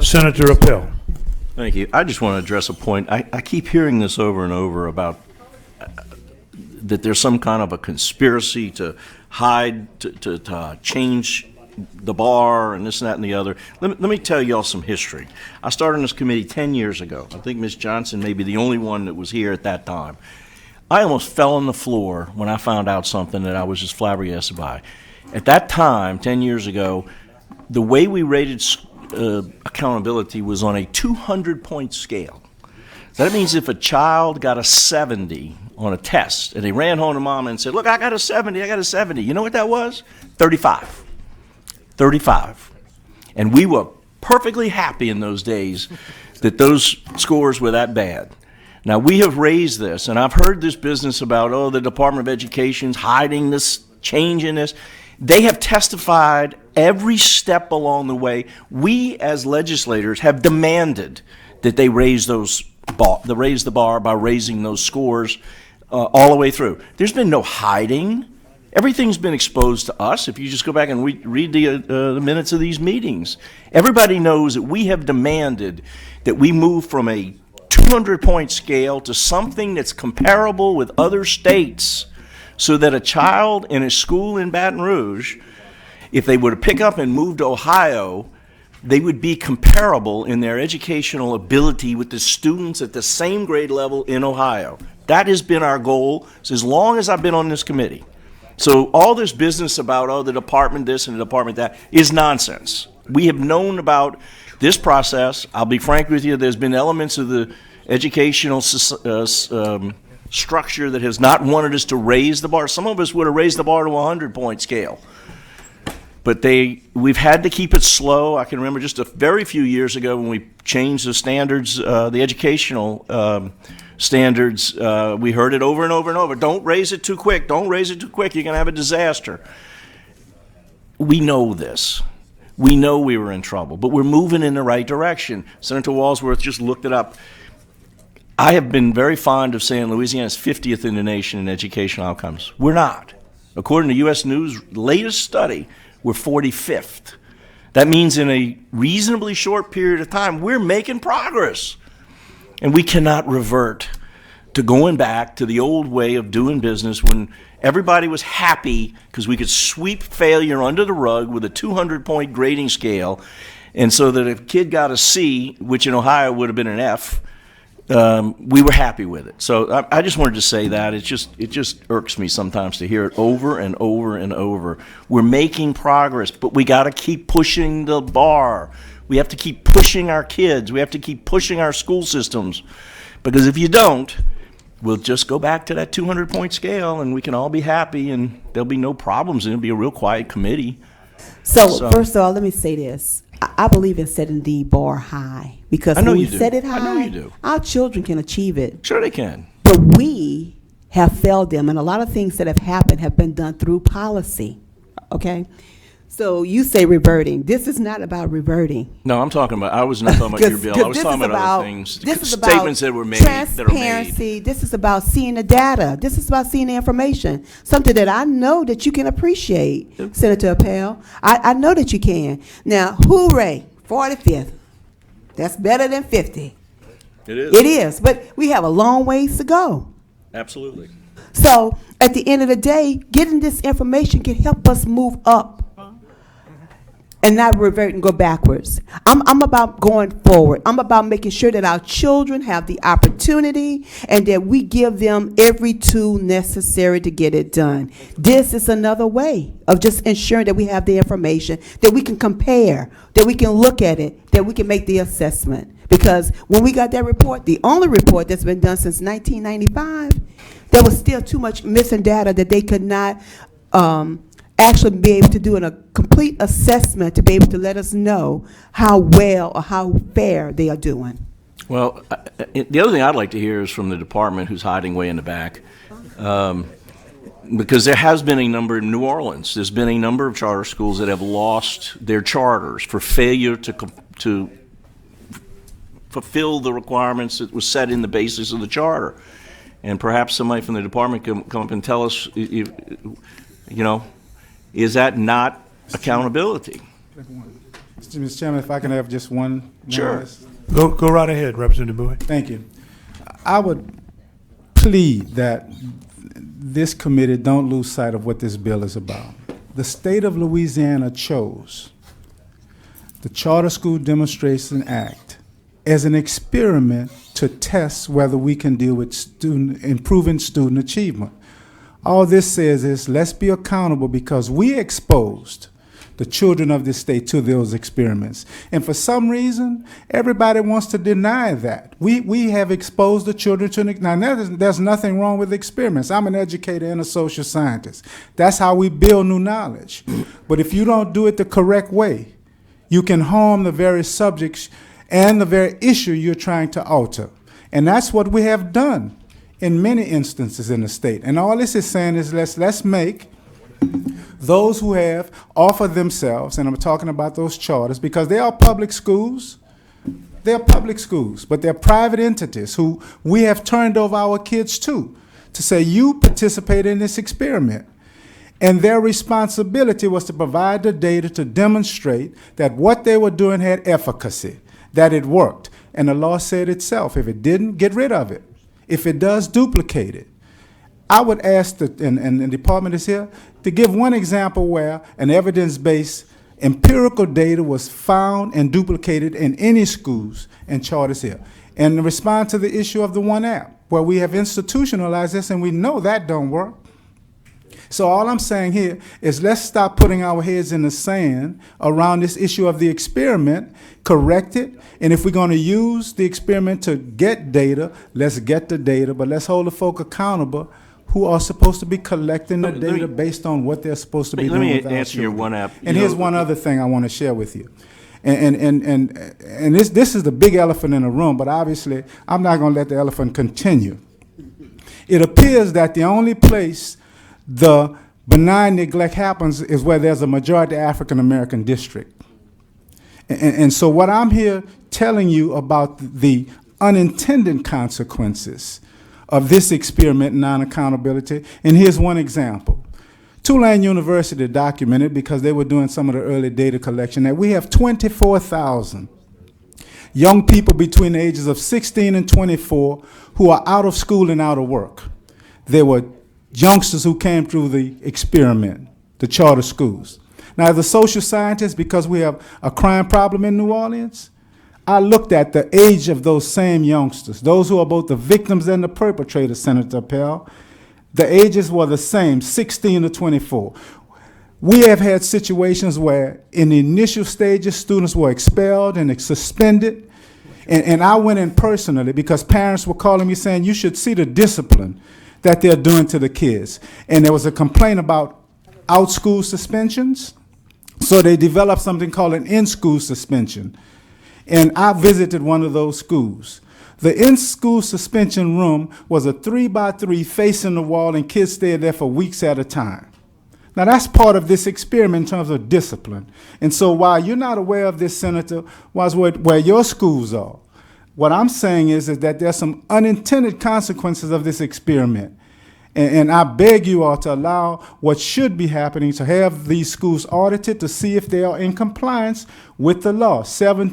Senator Appel. Thank you. I just want to address a point. I keep hearing this over and over about that there's some kind of a conspiracy to hide, to change the bar and this and that and the other. Let me tell you all some history. I started on this committee 10 years ago. I think Ms. Johnson may be the only one that was here at that time. I almost fell on the floor when I found out something that I was just flabbergasted by. At that time, 10 years ago, the way we rated accountability was on a 200-point scale. So that means if a child got a 70 on a test and they ran home to mom and said, look, I got a 70, you know what that was? 35. 35. And we were perfectly happy in those days that those scores were that bad. Now, we have raised this, and I've heard this business about, the Department of Education's hiding this, changing this. They have testified every step along the way. We, as legislators, have demanded that they raise the bar by raising those scores all the way through. There's been no hiding. Everything's been exposed to us. If you just go back and read the minutes of these meetings, everybody knows that we have demanded that we move from a 200-point scale to something that's comparable with other states, so that a child in a school in Baton Rouge, if they were to pick up and move to Ohio, they would be comparable in their educational ability with the students at the same grade level in Ohio. That has been our goal as long as I've been on this committee. So all this business about, the department this and the department that is nonsense. We have known about this process. I'll be frank with you, there's been elements of the educational structure that has not wanted us to raise the bar. Some of us would have raised the bar to a 100-point scale. But we've had to keep it slow. I can remember just a very few years ago when we changed the standards, the educational standards. We heard it over and over and over. Don't raise it too quick. Don't raise it too quick. You're going to have a disaster. We know this. We know we were in trouble, but we're moving in the right direction. Senator Walsworth just looked it up. I have been very fond of saying Louisiana's 50th in the nation in educational outcomes. We're not. According to U.S. News' latest study, we're 45th. That means in a reasonably short period of time, we're making progress. And we cannot revert to going back to the old way of doing business when everybody was happy because we could sweep failure under the rug with a 200-point grading scale. And so that if a kid got a C, which in Ohio would have been an F, we were happy with it. So I just wanted to say that. It just irks me sometimes to hear it over and over and over. We're making progress, but we got to keep pushing the bar. We have to keep pushing our kids. We have to keep pushing our school systems. Because if you don't, we'll just go back to that 200-point scale and we can all be happy and there'll be no problems and it'll be a real quiet committee. So first of all, let me say this. I believe in setting the bar high, because when we set it high, I know you do. Our children can achieve it. Sure they can. But we have failed them, and a lot of things that have happened have been done through policy, okay? So you say reverting. This is not about reverting. No, I was not talking about your bill. I was talking about other things, statements that were made. Transparency. This is about seeing the data. This is about seeing the information. Something that I know that you can appreciate, yep. Senator Appel. I know that you can. Now, hooray, 45th. That's better than 50. It is. It is, but we have a long ways to go. Absolutely. So at the end of the day, getting this information can help us move up and not revert and go backwards. I'm about going forward. I'm about making sure that our children have the opportunity and that we give them every tool necessary to get it done. This is another way of just ensuring that we have the information, that we can compare, that we can look at it, that we can make the assessment. Because when we got that report, the only report that's been done since 1995, there was still too much missing data that they could not actually be able to do a complete assessment to be able to let us know how well or how fair they are doing. Well, the other thing I'd like to hear is from the department who's hiding way in the back, because there has been a number in New Orleans. There's been a number of charter schools that have lost their charters for failure to fulfill the requirements that was set in the basis of the charter. And perhaps somebody from the department can come up and tell us, is that not accountability? Mr. Chairman, if I can have just one. Sure. last- Go right ahead, Representative Bowie. Thank you. I would plead that this committee don't lose sight of what this bill is about. The state of Louisiana chose the Charter School Demonstration Act as an experiment to test whether we can deal with improving student achievement. All this says is let's be accountable because we exposed the children of this state to those experiments. And for some reason, everybody wants to deny that. We have exposed the children to, now there's nothing wrong with experiments. I'm an educator and a social scientist. That's how we build new knowledge. But if you don't do it the correct way, you can harm the very subjects and the very issue you're trying to alter. And that's what we have done in many instances in the state. And all this is saying is let's make those who have offered themselves, and I'm talking about those charters, because they are public schools. They're public schools, but they're private entities who we have turned over our kids to say, you participate in this experiment. And their responsibility was to provide the data to demonstrate that what they were doing had efficacy, that it worked. And the law said itself, if it didn't, get rid of it. If it does, duplicate it. I would ask, and the department is here, to give one example where an evidence-based empirical data was found and duplicated in any schools and charters here. And respond to the issue of the one app, where we have institutionalized this and we know that don't work. So all I'm saying here is let's stop putting our heads in the sand around this issue of the experiment, correct it, and if we're going to use the experiment to get data, let's get the data, but let's hold the folk accountable who are supposed to be collecting the data based on what they're supposed to be doing. Let me answer your one app. And here's one other thing I want to share with you. And this is the big elephant in the room, but obviously I'm not going to let the elephant continue. It appears that the only place the benign neglect happens is where there's a majority African American district. And so what I'm here telling you about the unintended consequences of this experiment, non-accountability, and here's one example. Tulane University documented, because they were doing some of the early data collection, that we have 24,000 young people between the ages of 16 and 24 who are out of school and out of work. They were youngsters who came through the experiment, the charter schools. Now, as a social scientist, because we have a crime problem in New Orleans, I looked at the age of those same youngsters, those who are both the victims and the perpetrators, Senator Appel. The ages were the same, 16 to 24. We have had situations where in the initial stages, students were expelled and suspended. And I went in personally because parents were calling me saying, you should see the discipline that they're doing to the kids. And there was a complaint about out-school suspensions. So they developed something called an in-school suspension. And I visited one of those schools. The in-school suspension room was a 3x3 facing the wall, and kids stayed there for weeks at a time. Now, that's part of this experiment in terms of discipline. And so while you're not aware of this, Senator, was where your schools are, what I'm saying is that there's some unintended consequences of this experiment. And I beg you all to allow what should be happening, to have these schools audited to see if they are in compliance with the law, Chapter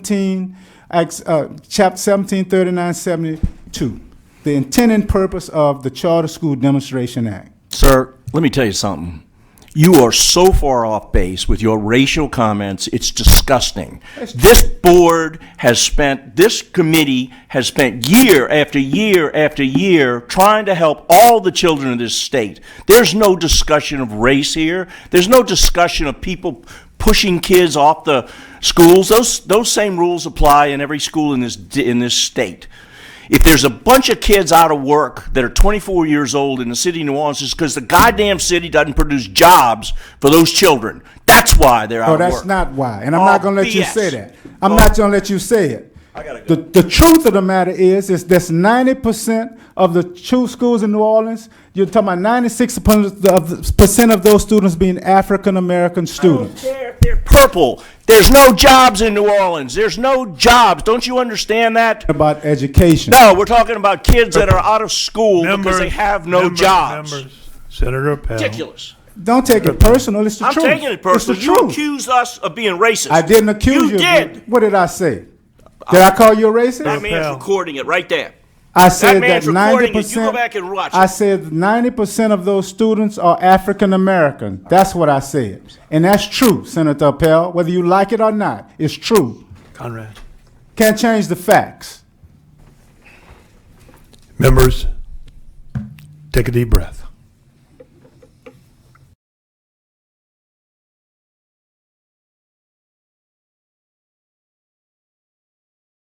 173972, the intent and purpose of the Charter School Demonstration Act. Sir, let me tell you something. You are so far off base with your racial comments, it's disgusting. This committee has spent year after year after year trying to help all the children of this state. There's no discussion of race here. There's no discussion of people pushing kids off the schools. Those same rules apply in every school in this state. If there's a bunch of kids out of work that are 24 years old in the city of New Orleans, it's because the goddamn city doesn't produce jobs for those children. That's why they're out of work. Oh, that's not why. And I'm not going to let you say that. I'm not going to let you say it. I gotta go. The truth of the matter is that's 90% of the schools in New Orleans, you're talking about 96% of those students being African-American students. I don't care if they're purple. There's no jobs in New Orleans. There's no jobs. Don't you understand that? About education. No, we're talking about kids that are out of school because they have no jobs. Senator Appel. Ridiculous. Don't take it personal. It's the I'm truth. taking it personal. It's the You truth. accused us of being racist. I didn't accuse you. You did. What did I say? Did I call you a racist? That man's Appel. recording it right there. I said that man's recording 90%. it. You go back and watch I it. said 90% of those students are African American. That's what I said, and that's true, Senator Appel. Whether you like it or not, it's true. Conrad. Can't change the facts. Members, take a deep breath.